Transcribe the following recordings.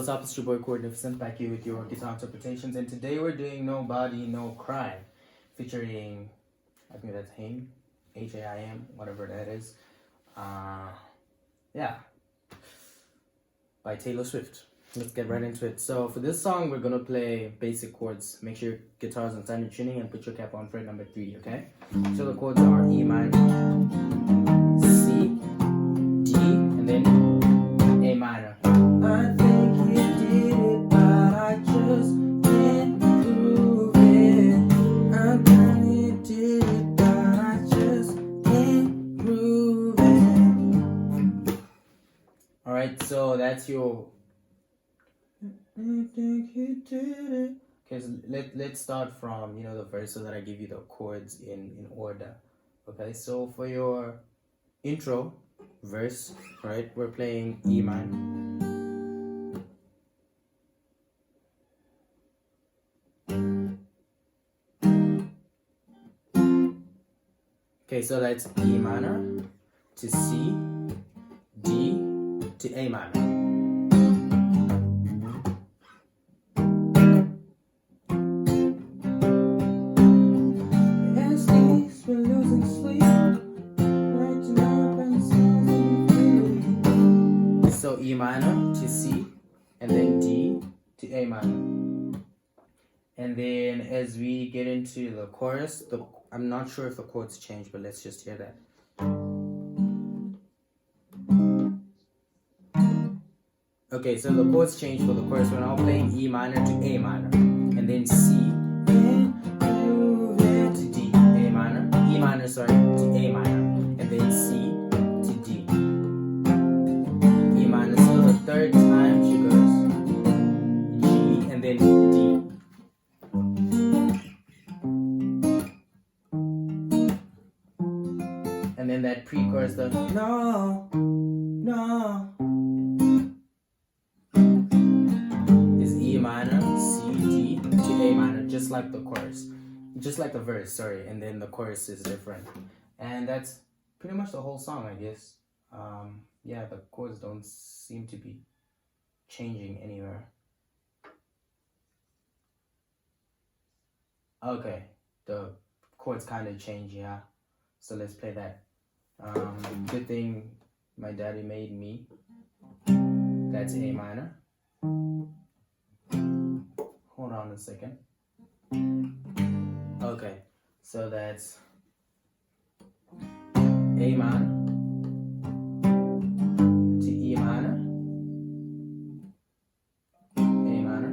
what's up? It's your boy Coordination back here with your guitar interpretations, and today we're doing Nobody No Cry, featuring, I think that's HAIM, HAIM, whatever that is. Yeah, by Taylor Swift. Let's get right into it. So for this song, we're gonna play basic chords. Make sure your guitar's on standard tuning and put your cap on fret number 3, okay? So the chords are E minor, C, D, and then A minor. I think you did it, but I just can't prove it. I think you did it, but I just can't prove it. Alright, so that's your... I think you did it. Okay, so let's start from, the verse so that I give you the chords in order. Okay, so for your intro verse, right, we're playing E minor. Okay, so that's E minor to C, D to A minor. So E minor to C, and then D to A minor. And then as we get into the chorus, I'm not sure if the chords change, but let's just hear that. Okay, so the chords change for the chorus. We're now playing E minor to A minor, and then C to D, A minor, E minor, sorry, to A minor, and then C to D, E minor. So the third time she goes G and then D. And then that pre-chorus, the no, is E minor, C, D to A minor, just like the chorus. Just like the verse, sorry, and then the chorus is different. And that's pretty much the whole song, I guess. Yeah, the chords don't seem to be changing anywhere. Okay, the chords kind of change, yeah. So let's play that. Good thing my daddy made me. That's A minor. Hold on a second. Okay, so that's A minor to E minor, A minor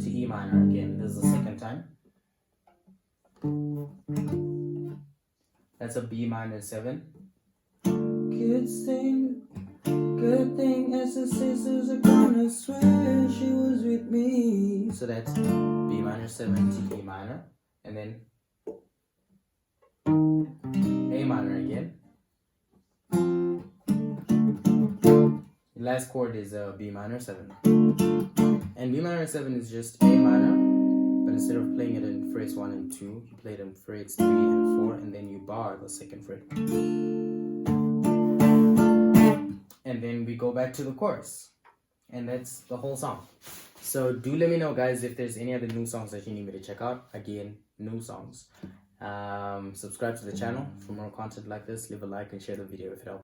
to E minor again. This is the second time. That's a B minor 7. Good thing as the sisters are gonna swear she was with me. So that's B minor 7 to E minor, and then A minor again. The last chord is B minor 7. And B minor 7 is just A minor, but instead of playing it in frets 1 and 2, you play it in frets 3 and 4, and then you bar the second fret. And then we go back to the chorus. And that's the whole song. So do let me know, guys, if there's any other new songs that you need me to check out. Again, new songs. Subscribe to the channel for more content like this. Leave a like and share the video if it helps.